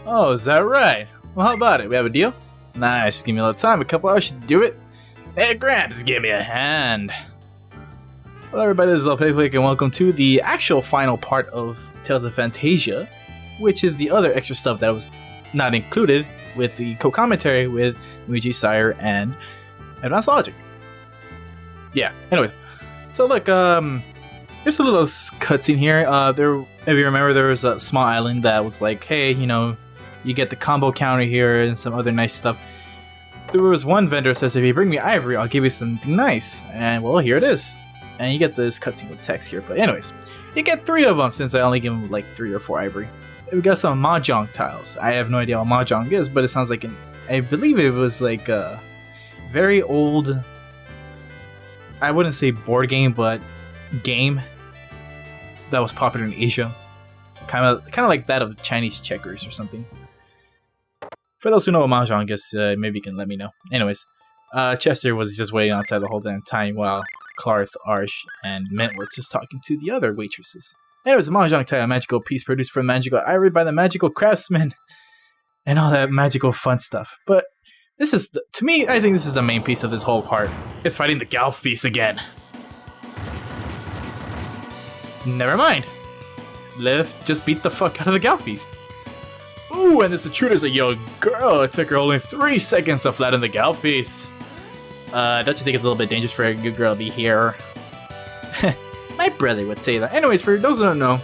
Oh, is that right? Well, how about it? We have a deal? Nice, just give me a little time, a couple hours to do it. Hey, Gramps, give me a hand. Hello everybody, this is Playflick, and welcome to the actual final part of Tales of Phantasia, which is the other extra stuff that was not included with the co-commentary with Luigi Sire and Advanced Logic. Yeah, anyway. So look, there's a little cutscene here. If you remember, there was a small island that was like, hey, you know, you get the combo counter here and some other nice stuff. There was one vendor that says, if you bring me ivory, I'll give you something nice. And well, here it is. And you get this cutscene with text here. But anyways, you get 3 of them since I only give them like 3 or 4 ivory. We got some mahjong tiles. I have no idea what mahjong is, but it sounds like I believe it was like a very old, I wouldn't say board game, but game that was popular in Asia. Kind of like that of Chinese checkers or something. For those who know what mahjong is, maybe you can let me know. Anyways, Chester was just waiting outside the whole damn time while Clarth, Arsh, and Mint were just talking to the other waitresses. Anyways, a mahjong tile, a magical piece produced from magical ivory by the magical craftsman, and all that magical fun stuff. But this is, to me, I think this is the main piece of this whole part. It's fighting the Galf beast again. Never mind. Lilith just beat the fuck out of the Galf beast. Ooh, and this intruder's a young girl. It took her only 3 seconds to flatten the Galf beast. Don't you think it's a little bit dangerous for a good girl to be here? My brother would say that. Anyways, for those who don't know,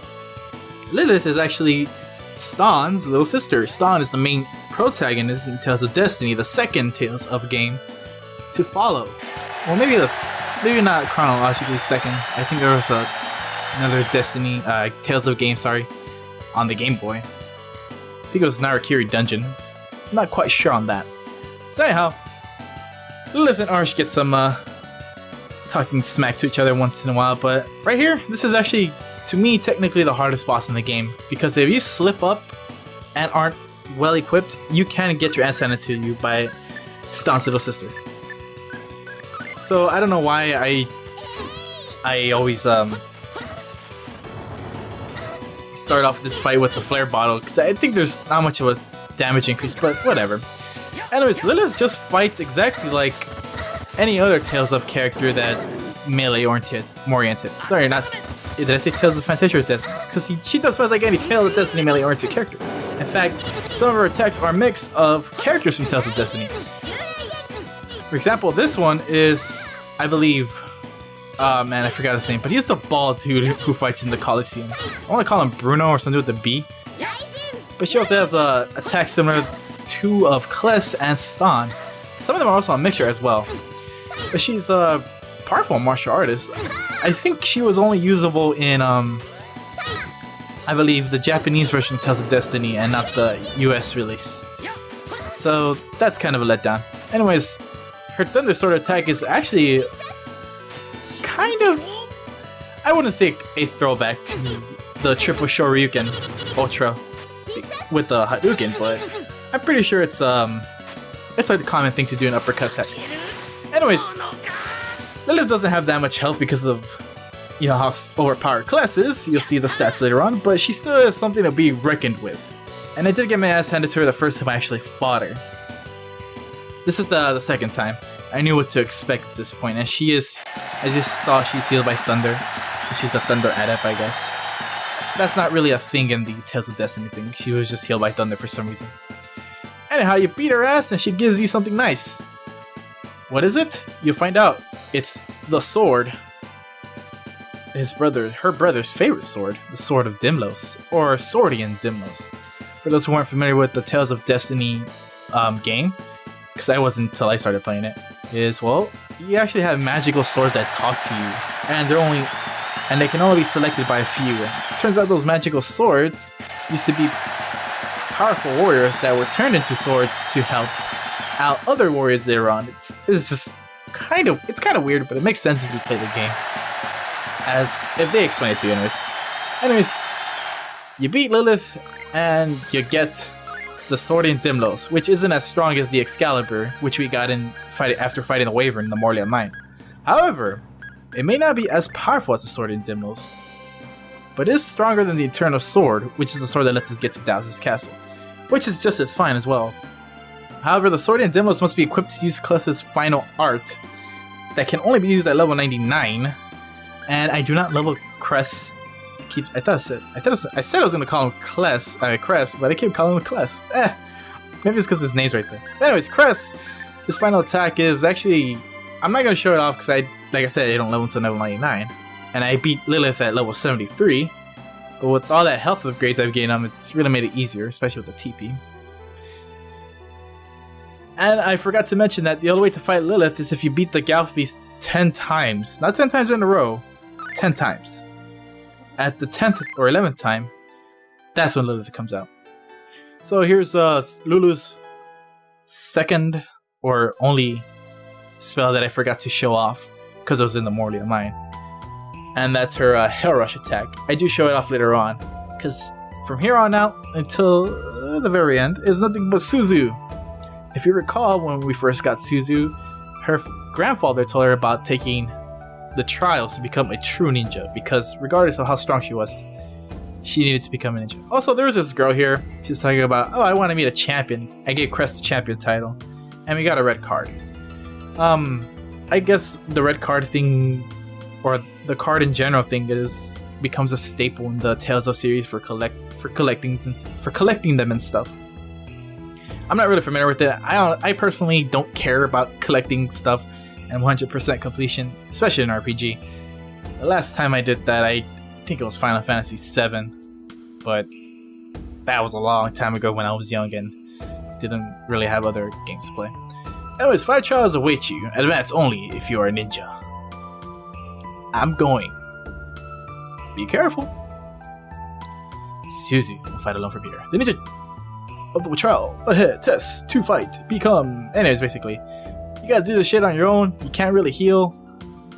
Lilith is actually Stan's little sister. Stan is the main protagonist in Tales of Destiny, the second Tales of game to follow. Well, maybe not chronologically second. I think there was another Destiny, Tales of game, on the Game Boy. I think it was Narakiri Dungeon. I'm not quite sure on that. So anyhow, Lilith and Arsh get some talking smack to each other once in a while, but right here, this is actually, to me, technically the hardest boss in the game, because if you slip up and aren't well equipped, you can get your ass handed to you by Stan's little sister. So I don't know why I always start off this fight with the flare bottle, because I think there's not much of a damage increase, but whatever. Anyways, Lilith just fights exactly like any other Tales of character that's melee oriented. Sorry, not. Did I say Tales of Phantasia or Destiny? Because she does fight like any Tales of Destiny melee oriented character. In fact, some of her attacks are a mix of characters from Tales of Destiny. For example, this one is, I believe, man, I forgot his name, but he's the bald dude who fights in the Coliseum. I want to call him Bruno or something with the B. But she also has a attack similar to of Kless and Stan. Some of them are also a mixture as well. But she's a powerful martial artist. I think she was only usable in, I believe, the Japanese version of Tales of Destiny and not the US release. So that's kind of a letdown. Anyways, her Thunder Sword attack is actually kind of, I wouldn't say a throwback to the Triple Shoryuken Ultra with the Hadouken, but I'm pretty sure it's a common thing to do an uppercut attack. Anyways, Lilith doesn't have that much health because of, you know, how overpowered Kless is. You'll see the stats later on, but she still is something to be reckoned with. And I did get my ass handed to her the first time I actually fought her. This is the second time. I knew what to expect at this point, and she is, as you saw, she's healed by thunder. She's a thunder adept, I guess. That's not really a thing in the Tales of Destiny thing. She was just healed by thunder for some reason. Anyhow, you beat her ass and she gives you something nice. What is it? You'll find out. It's the sword. Her brother's favorite sword. The Sword of Dimlos. Or Swordian Dimlos. For those who aren't familiar with the Tales of Destiny game, because I wasn't until I started playing it, is, well, you actually have magical swords that talk to you. And they can only be selected by a few. It turns out those magical swords used to be powerful warriors that were turned into swords to help out other warriors later on. It's just kind of weird, but it makes sense as we play the game. As if they explain it to you anyways. You beat Lilith and you get the Sword in Dimlos, which isn't as strong as the Excalibur, which we got after fighting the Wyvern in the Morlia Mine. However, it may not be as powerful as the Sword in Dimlos, but is stronger than the Eternal Sword, which is the sword that lets us get to Douse's castle. which is just as fine as well. However, the sword and Dimlos must be equipped to use Kless's final art that can only be used at level 99, and I do not level Cress. I said I was gonna call him Cress, but I keep calling him Kless. Maybe it's because his name's right there. But anyways, Cress, his final attack is actually, I'm not gonna show it off because like I said, I don't level until level 99, and I beat Lilith at level 73. But with all that health upgrades I've gained on, it's really made it easier, especially with the TP. And I forgot to mention that the only way to fight Lilith is if you beat the Galf Beast 10 times. Not 10 times in a row, 10 times. At the 10th or 11th time, that's when Lilith comes out. So here's Lulu's second or only spell that I forgot to show off because it was in the Morlia Mine. And that's her Hell Rush attack. I do show it off later on, because from here on out until the very end is nothing but Suzu. If you recall, when we first got Suzu, her grandfather told her about taking the trials to become a true ninja, because regardless of how strong she was, she needed to become a ninja. Also, there was this girl here, she's talking about, oh, I want to meet a champion. I gave Crest the champion title, and we got a red card. I guess the red card thing, or the card in general thing, becomes a staple in the Tales of series for collecting them and stuff. I'm not really familiar with it. I personally don't care about collecting stuff and 100% completion, especially in RPG. The last time I did that, I think it was Final Fantasy VII, but that was a long time ago when I was young and didn't really have other games to play. Anyways, 5 trials await you. Advance only if you are a ninja. I'm going. Be careful. Suzu will fight alone from here. The ninja of the trial ahead. Test to fight. Become. Anyways, basically, you gotta do this shit on your own. You can't really heal.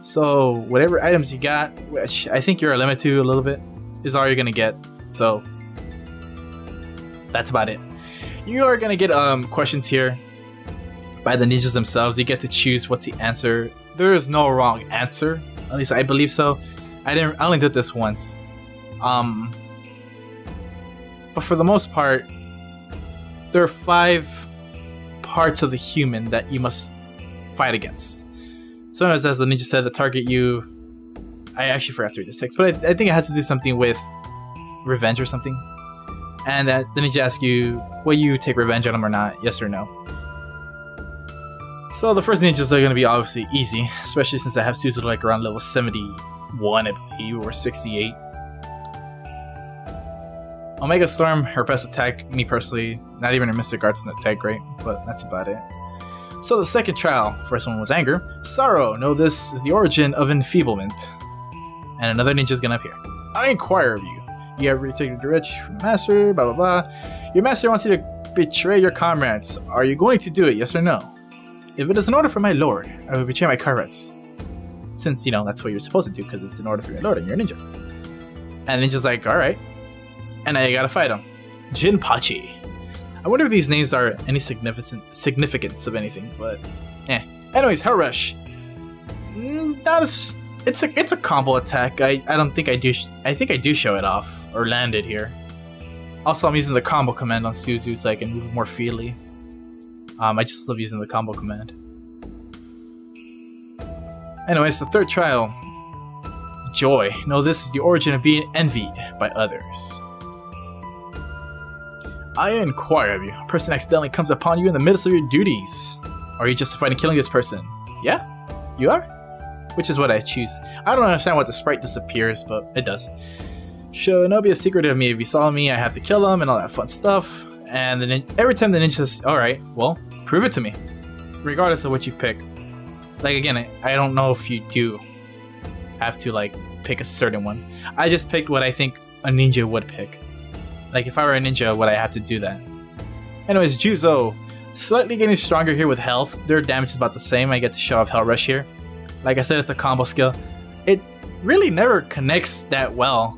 So whatever items you got, which I think you're limited to a little bit, is all you're gonna get. So that's about it. You are gonna get questions here by the ninjas themselves. You get to choose what to answer. There is no wrong answer. At least I believe so. I only did this once. But for the most part, there are 5 parts of the human that you must fight against. So as the ninja said, the target you... I actually forgot to read the 6, but I think it has to do something with revenge or something. And that the ninja asks you, will you take revenge on him or not? Yes or no. So the first ninjas are going to be obviously easy, especially since I have Suzu like around level 71, I believe, or 68. Omega Storm, her best attack, me personally, not even her Mystic Art's not that great, but that's about it. So the second trial, first one was Anger. Sorrow, know this is the origin of enfeeblement. And another ninja's gonna appear. I inquire of you. You have retaken the rich from master, blah blah blah. Your master wants you to betray your comrades. Are you going to do it, yes or no? If it is an order from my lord, I will betray my comrades. Since, you know, that's what you're supposed to do, because it's an order from your lord and you're a ninja. And ninja's like, alright. And now you gotta fight him. Jinpachi. I wonder if these names are any significance of anything, but Anyways, Hell Rush. It's a combo attack. I don't think I do. I think I do show it off or land it here. Also, I'm using the combo command on Suzu so I can move more freely. I just love using the combo command. Anyways, the third trial. Joy. No, this is the origin of being envied by others. I inquire of you. A person accidentally comes upon you in the midst of your duties. Are you justified in killing this person? Yeah? You are? Which is what I choose. I don't understand why the sprite disappears, but it does. Should not be a secret of me. If you saw me, I have to kill him and all that fun stuff. And then every time the ninja says, alright, well, prove it to me. Regardless of what you pick. Like, again, I don't know if you do have to, like, pick a certain one. I just picked what I think a ninja would pick. Like, if I were a ninja, would I have to do that? Anyways, Juzo. Slightly getting stronger here with health. Their damage is about the same. I get to show off Hell Rush here. Like I said, it's a combo skill. It really never connects that well.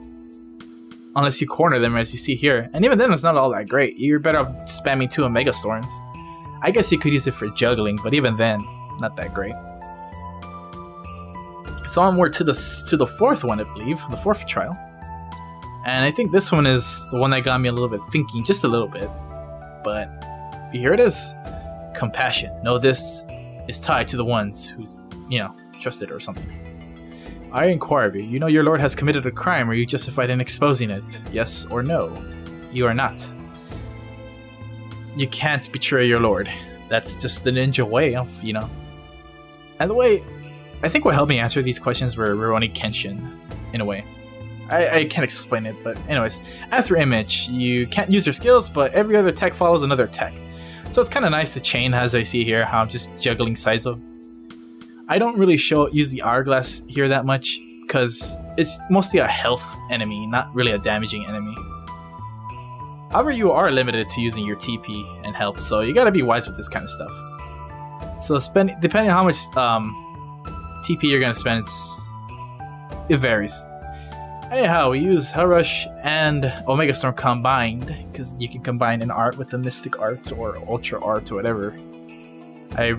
Unless you corner them, as you see here. And even then, it's not all that great. You're better off spamming 2 Omega Storms. I guess you could use it for juggling, but even then, not that great. So onward to the 4th one, I believe. The 4th trial. And I think this one is the one that got me a little bit thinking, just a little bit. but here it is. Compassion. Know this is tied to the ones who's, trusted or something. I inquire of you. You know your lord has committed a crime. Are you justified in exposing it? Yes or no? You are not. You can't betray your lord. That's just the ninja way of, And the way, I think what helped me answer these questions were Rurouni Kenshin, in a way. I can't explain it, but anyways. After Image, you can't use your skills, but every other tech follows another tech. So it's kind of nice to chain, as I see here, how I'm just juggling Saizo. I don't really use the Hourglass here that much, because it's mostly a health enemy, not really a damaging enemy. However, you are limited to using your TP and health, so you gotta be wise with this kind of stuff. So depending on how much TP you're gonna spend, it varies. Anyhow, we use Hell Rush and Omega Storm combined, because you can combine an art with the Mystic Art or Ultra Art or whatever. I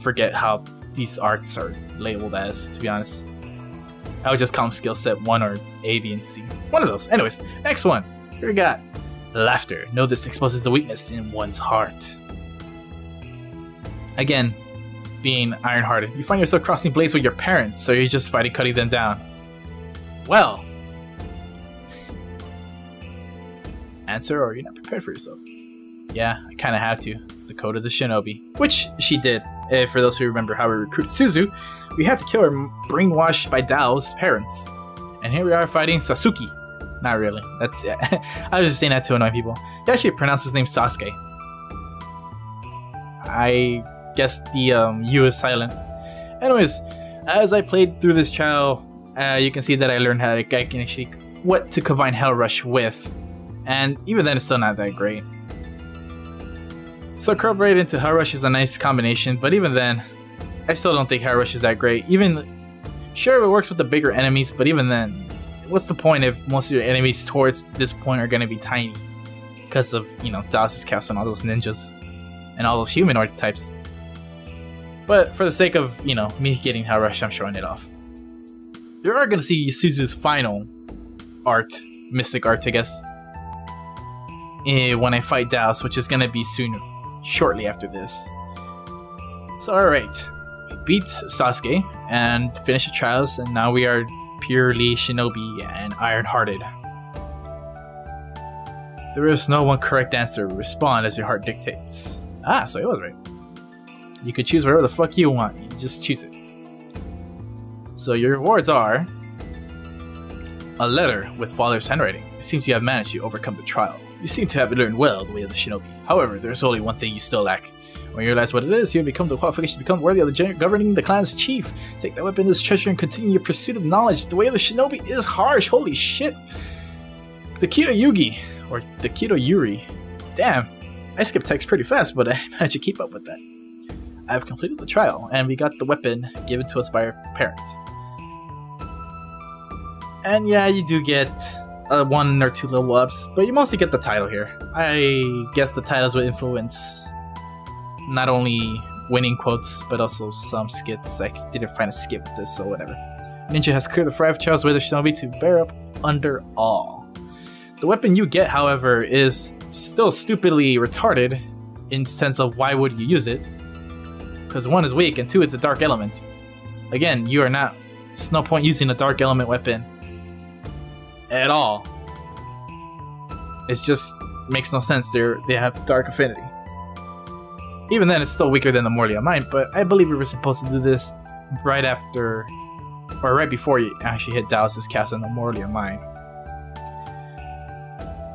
forget how these arts are labeled as, to be honest. I would just call them skill set 1 or A, B, and C. One of those. Anyways, next one. Here we got Laughter. Know this exposes the weakness in one's heart. Again, being iron-hearted. You find yourself crossing blades with your parents, so you're just fighting cutting them down. Well. Answer, or you're not prepared for yourself. Yeah, I kind of have to. It's the code of the shinobi. Which she did. For those who remember how we recruited Suzu, we had to kill her brainwashed by Dhaos' parents. And here we are fighting Sasuke. Not really. That's I was just saying that to annoy people. He actually pronounced his name Sasuke. I guess the U is silent. Anyways, as I played through this trial, you can see that I learned how what to combine Hell Rush with. And even then, it's still not that great. So Curl Braid into Hell Rush is a nice combination, but even then, I still don't think Hell Rush is that great. Sure, it works with the bigger enemies, but even then, what's the point if most of your enemies towards this point are going to be tiny? Because of, Douse's castle and all those ninjas, and all those humanoid types. But for the sake of, me getting Hell Rush, I'm showing it off. You are going to see Suzu's final art, Mystic Art, I guess, when I fight Douse, which is going to be shortly after this. So alright, we beat Sasuke and finished the trials, and now we are purely shinobi and iron-hearted. There is no one correct answer. Respond as your heart dictates. Ah, so it was right. You could choose whatever the fuck you want. You just choose it. So your rewards are a letter with father's handwriting. It seems you have managed to overcome the trial. You seem to have learned well the way of the shinobi. However, there's only one thing you still lack. When you realize what it is, you'll become the qualification to become worthy of governing the clan's chief. Take that weapon, this treasure, and continue your pursuit of knowledge. The way of the shinobi is harsh. Holy shit. The Kido Yugi, or the Kido Yuri. Damn, I skipped text pretty fast, but I managed to keep up with that. I have completed the trial, and we got the weapon given to us by our parents. And yeah, you do get 1 or 2 level ups, but you mostly get the title here. I guess the titles will influence not only winning quotes, but also some skits. I didn't find a skit with this, so whatever. Ninja has cleared the 5 trials with the shinobi to bear up under all. The weapon you get, however, is still stupidly retarded in sense of why would you use it? Because 1 is weak, and 2 it's a dark element. Again, you are not. It's no point using a dark element weapon at all. It just makes no sense. They have dark affinity. Even then, it's still weaker than the Morlia Mine, but I believe we were supposed to do this right after, or right before you actually hit Douse's castle in the Morlia Mine.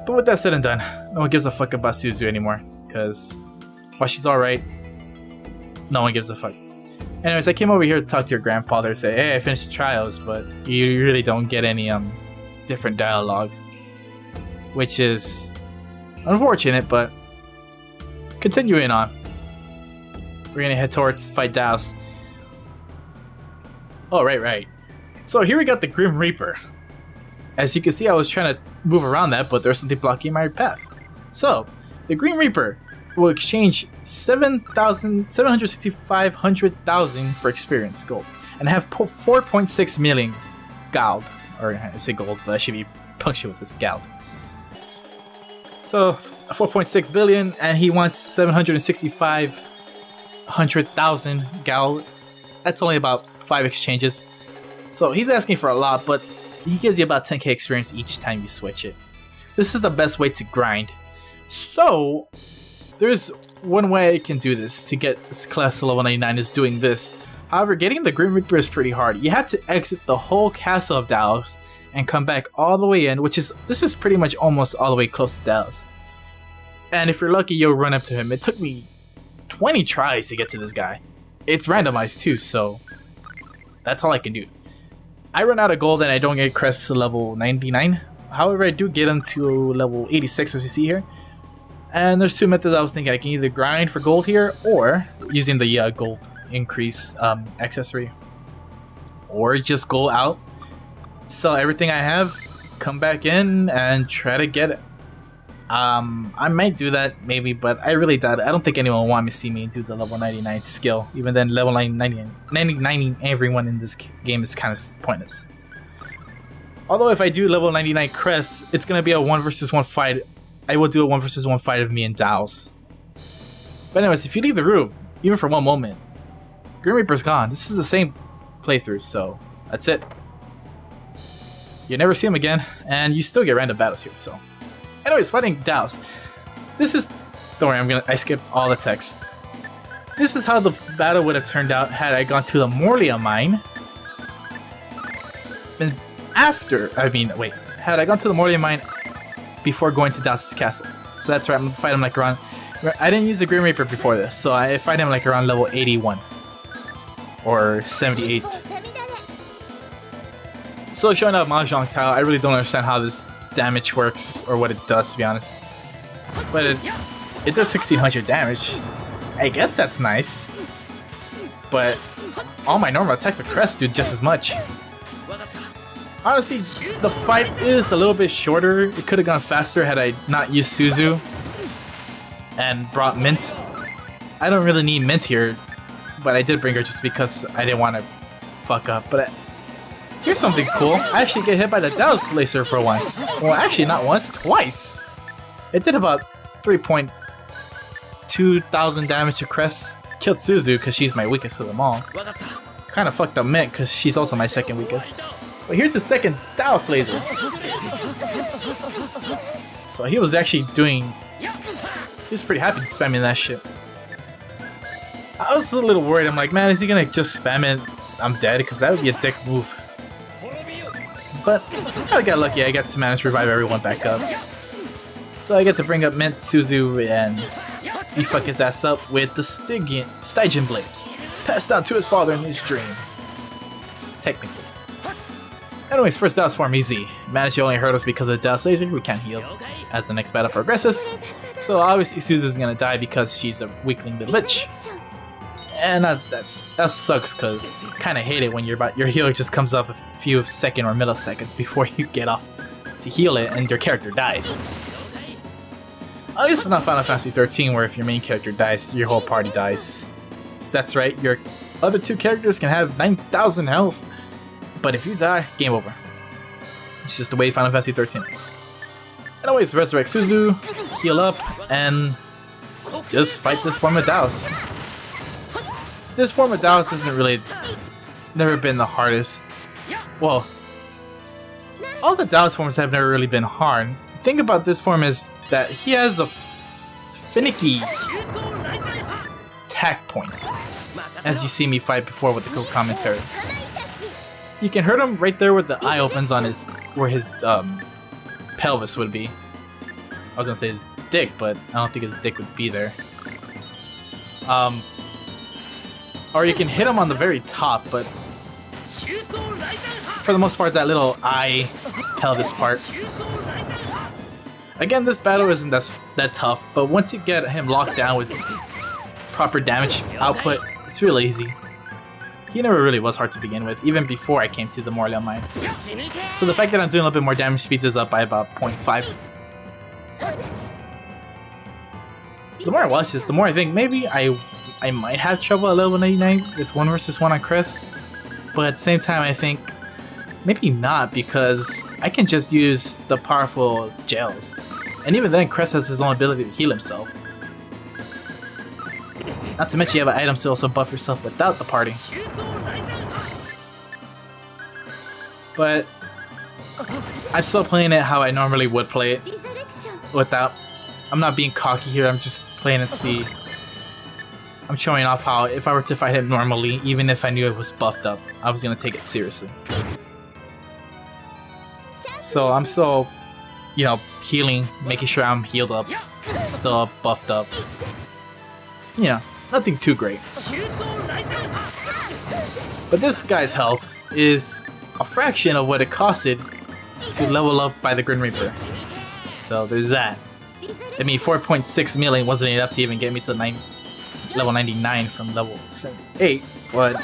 But with that said and done, no one gives a fuck about Suzu anymore, because while she's alright, no one gives a fuck. Anyways, I came over here to talk to your grandfather, say, hey, I finished the trials, but you really don't get any different dialogue, which is unfortunate, but continuing on. We're gonna head towards fight Douse. Oh, right. So here we got the Grim Reaper. As you can see, I was trying to move around that, but there's something blocking my path. So, the Grim Reaper will exchange 765,000 for experience gold, and have 4.6 million gold. Or I say gold, but I should be punctual with this gold. So, 4.6 billion, and he wants 765,000 gal. That's only about 5 exchanges. So he's asking for a lot, but he gives you about 10k experience each time you switch it. This is the best way to grind. So there's one way I can do this to get this class to level 99 is doing this. However, getting the Grim Reaper is pretty hard. You have to exit the whole castle of Dhaos and come back all the way in, this is pretty much almost all the way close to Douse. And if you're lucky, you'll run up to him. It took me 20 tries to get to this guy. It's randomized too, so that's all I can do. I run out of gold and I don't get crests to level 99. However, I do get them to level 86 as you see here. And there's two methods I was thinking. I can either grind for gold here or using the gold increase accessory. Or just go out, sell everything I have, come back in and try to get it. I might do that maybe, but I really doubt it. I don't think anyone will want me to see me do the level 99 skill. Even then, level 99 everyone in this game is kind of pointless. Although if I do level 99 crests, it's going to be a 1 versus 1 fight. I will do a 1 versus 1 fight of me and Douse. But anyways, if you leave the room, even for one moment, Grim Reaper's gone. This is the same playthrough, so that's it. You never see him again, and you still get random battles here, so. Anyways, fighting Douse. This is... Don't worry, I skipped all the text. This is how the battle would have turned out had I gone to the Morlia Mine. And had I gone to the Morlia Mine before going to Douse's castle. So that's right, I'm gonna fight him like around... I didn't use the Grim Reaper before this, so I fight him like around level 81. Or 78. So showing up Mahjong tile, I really don't understand how this damage works or what it does, to be honest. But it does 1600 damage. I guess that's nice. But all my normal attacks of crest do just as much. Honestly, the fight is a little bit shorter. It could have gone faster had I not used Suzu and brought Mint. I don't really need Mint here, but I did bring her just because I didn't want to fuck up. But here's something cool. I actually get hit by the Douse laser for once. Well, actually not once, twice. It did about 3.2 thousand damage to crest. Killed Suzu because she's my weakest of them all. Kind of fucked up Mint because she's also my second weakest. But here's the second Douse laser. So he was actually doing... He was pretty happy spamming that shit. I was a little worried. I'm like, man, is he gonna just spam it? I'm dead, because that would be a dick move. But I got lucky. I got to manage to revive everyone back up. So I get to bring up Mint, Suzu, and he fuck his ass up with the Stygian Blade. Passed down to his father in his dream. Technically. Anyways, first Douse form, easy. Managed to only hurt us because of the Douse laser. We can't heal as the next battle progresses. So obviously Suzu's gonna die because she's a weakling to Lich. And that sucks because you kind of hate it when your healer just comes up a few second or milliseconds before you get off to heal it and your character dies. At least it's not Final Fantasy 13 where if your main character dies, your whole party dies. That's right, your other two characters can have 9,000 health, but if you die, game over. It's just the way Final Fantasy 13 is. Anyways, resurrect Suzu, heal up, and just fight this form of Douse. This form of Douse isn't really... never been the hardest. Well, all the Douse forms have never really been hard. The thing about this form is that he has a finicky attack point. As you see me fight before with the cool commentary. You can hurt him right there where the eye opens on his... where his pelvis would be. I was gonna say his dick, but I don't think his dick would be there. Or you can hit him on the very top, but for the most part, it's that little eye pelvis part. Again, this battle isn't that tough, but once you get him locked down with proper damage output, it's really easy. He never really was hard to begin with, even before I came to the Morlia Mine. So the fact that I'm doing a little bit more damage speeds us up by about 0.5. The more I watch this, the more I think maybe I might have trouble at level 99 with 1 versus 1 on Chris. But at the same time, I think maybe not, because I can just use the powerful gels. And even then, Crest has his own ability to heal himself. Not to mention you have items to also buff yourself without the party. But I'm still playing it how I normally would play it. Without... I'm not being cocky here, I'm just playing to see. I'm showing off how if I were to fight him normally, even if I knew it was buffed up, I was gonna take it seriously. So I'm still, you know, healing, making sure I'm healed up, still buffed up. You know, nothing too great. But this guy's health is a fraction of what it costed to level up by the Grim Reaper. So there's that. I mean, 4.6 million wasn't enough to even get me to level 99 from level 8, but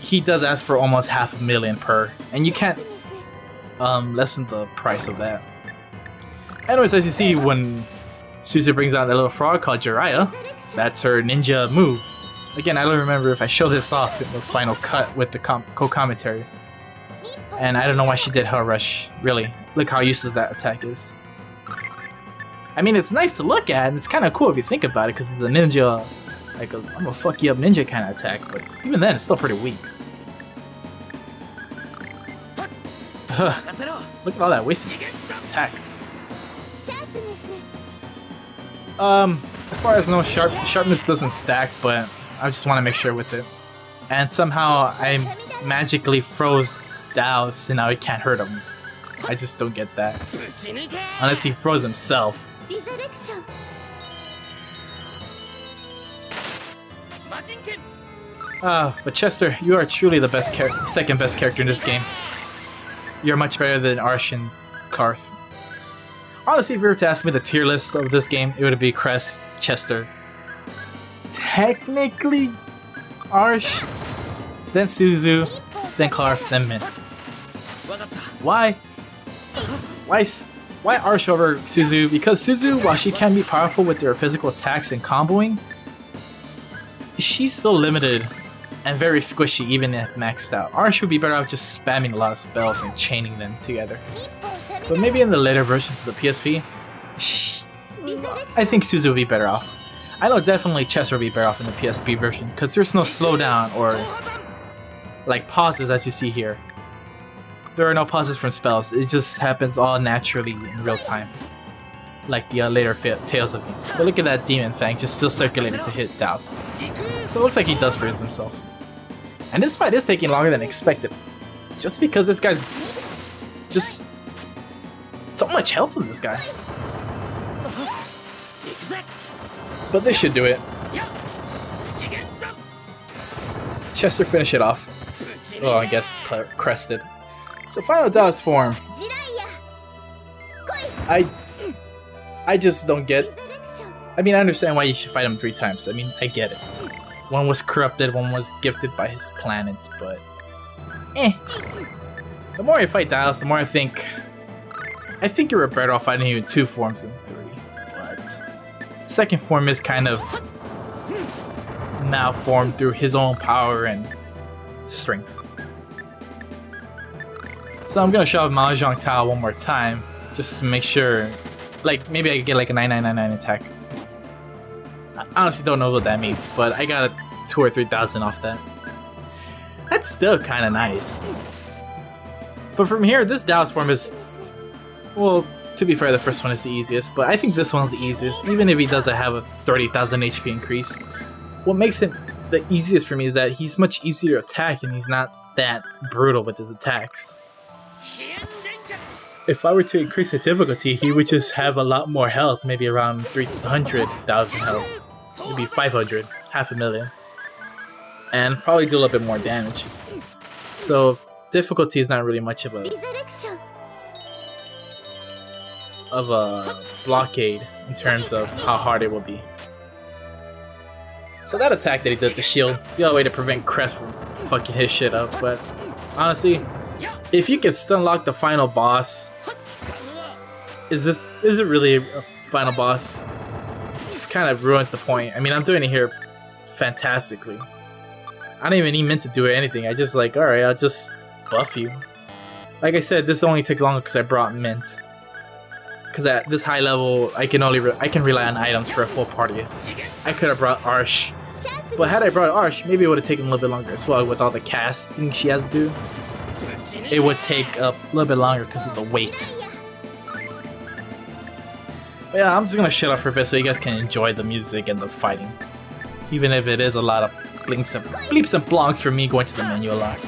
he does ask for almost 500,000 per, and you can't lessen the price of that. Anyways, as you see, when Suzu brings out that little frog called Jiraiya, that's her ninja move. Again, I don't remember if I showed this off in the final cut with the co-commentary. And I don't know why she did Hell Rush, really. Look how useless that attack is. I mean, it's nice to look at, and it's kind of cool if you think about it, because it's a ninja, like a I'm gonna fuck you up ninja kind of attack, but even then, it's still pretty weak. Look at all that wasted attack. As far as no sharpness doesn't stack, but I just want to make sure with it. And somehow I magically froze Douse, and now he can't hurt him. I just don't get that. Unless he froze himself. But Chester, you are truly the best second best character in this game. You're much better than Arsh and Karth. Honestly, if you were to ask me the tier list of this game, it would be Crest, Chester. Technically, Arsh, then Suzu, then Karth, then Mint. Why? Why Arsh over Suzu? Because Suzu, while she can be powerful with her physical attacks and comboing, she's still limited and very squishy even if maxed out. Arsh would be better off just spamming a lot of spells and chaining them together. But maybe in the later versions of the PSP, I think Suzu would be better off. I know definitely Chester would be better off in the PSP version because there's no slowdown or like pauses as you see here. There are no pauses from spells, it just happens all naturally in real time. Like the later Tales of Me. But look at that Demon Fang just still circulating to hit Douse. So it looks like he does freeze himself. And this fight is taking longer than expected. Just because this guy's just so much health in this guy. But this should do it. Chester finish it off. Oh, I guess crested. So final Dhaos form. I just don't get... I mean, I understand why you should fight him 3 times. I mean, I get it. One was corrupted, one was gifted by his planet, but... The more I fight Dhaos, the more I think you're better off fighting him in 2 forms than 3. But... second form is kind of... malformed through his own power and... strength. So I'm gonna show off Mahjong Tao one more time, just to make sure, like, maybe I could get like a 9999 attack. I honestly don't know what that means, but I got a 2,000 or 3,000 off that. That's still kind of nice. But from here, this Dhaos form is, well, to be fair, the first one is the easiest, but I think this one's the easiest, even if he doesn't have a 30,000 HP increase. What makes him the easiest for me is that he's much easier to attack and he's not that brutal with his attacks. If I were to increase the difficulty, he would just have a lot more health, maybe around 300,000 health, maybe 500, 500,000, and probably do a little bit more damage. So difficulty is not really much of a blockade in terms of how hard it will be. So that attack that he did to shield is the only way to prevent Crest from fucking his shit up, but honestly, if you can stun lock the final boss, is it really a final boss? It just kind of ruins the point. I mean, I'm doing it here fantastically. I don't even need Mint to do anything. I just like, alright, I'll just buff you. Like I said, this only took longer because I brought Mint. because at this high level, I can rely on items for a full party. I could have brought Arsh, but had I brought Arsh, maybe it would have taken a little bit longer as well with all the casting she has to do. It would take a little bit longer because of the weight. But yeah, I'm just gonna shut up for a bit so you guys can enjoy the music and the fighting. Even if it is a lot of bleeps and blonks for me going to the menu a lot.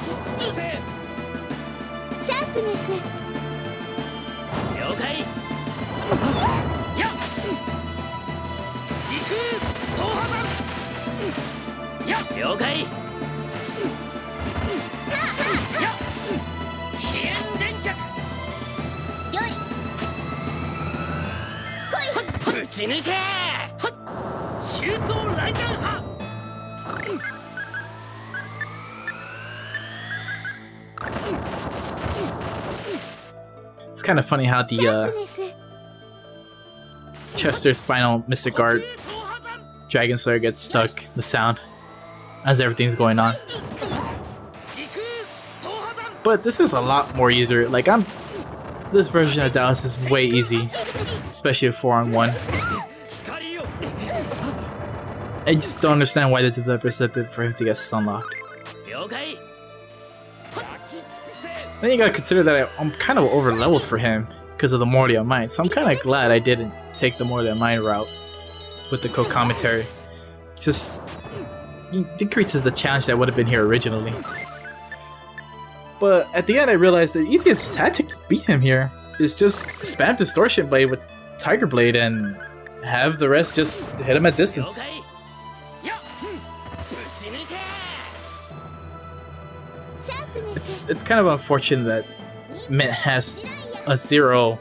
It's kind of funny how the Chester's final Mr. Guard Dragon Slayer gets stuck, the sound, as everything's going on. But this is a lot more easier. Like, this version of Dhaos is way easy, especially a 4-on-1. I just don't understand why they did the perceptive for him to get stun locked. Then you gotta consider that I'm kind of over leveled for him because of the Morlia Mine, so I'm kind of glad I didn't take the Morlia Mine route with the co-commentary. Just decreases the challenge that would have been here originally. But at the end I realized the easiest tactic to beat him here is just spam Distortion Blade with Tiger Blade and have the rest just hit him at distance. It's kind of unfortunate that Mint has a zero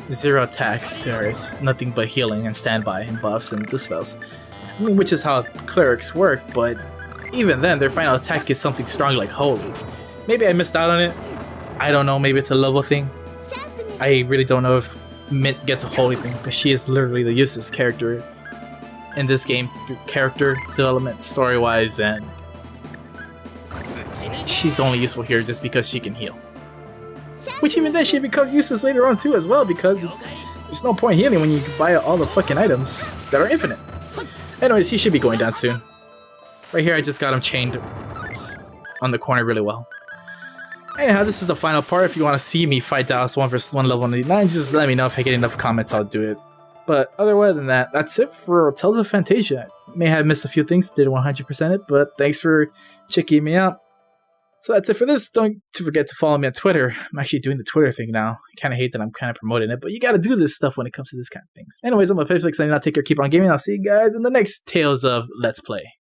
attacks, or it's nothing but healing and standby and buffs and dispels. I mean, which is how clerics work, but even then their final attack is something strong like Holy. Maybe I missed out on it. I don't know, maybe it's a level thing. I really don't know if Mint gets a Holy thing, but she is literally the useless character in this game through character development, story-wise, and she's only useful here just because she can heal. Which even then she becomes useless later on too as well, because there's no point healing when you can buy all the fucking items that are infinite. Anyways, he should be going down soon. Right here I just got him chained on the corner really well. Anyhow, this is the final part. If you want to see me fight Douse 1 vs 1 level 99, just let me know. If I get enough comments, I'll do it. But otherwise than that, that's it for Tales of Phantasia. May have missed a few things, didn't 100% it, but thanks for checking me out. So that's it for this. Don't forget to follow me on Twitter. I'm actually doing the Twitter thing now. I kind of hate that I'm kind of promoting it, but you got to do this stuff when it comes to this kind of things. Anyways, I'm a Pipflix, and I'll take care, keep on gaming. I'll see you guys in the next Tales of Let's Play.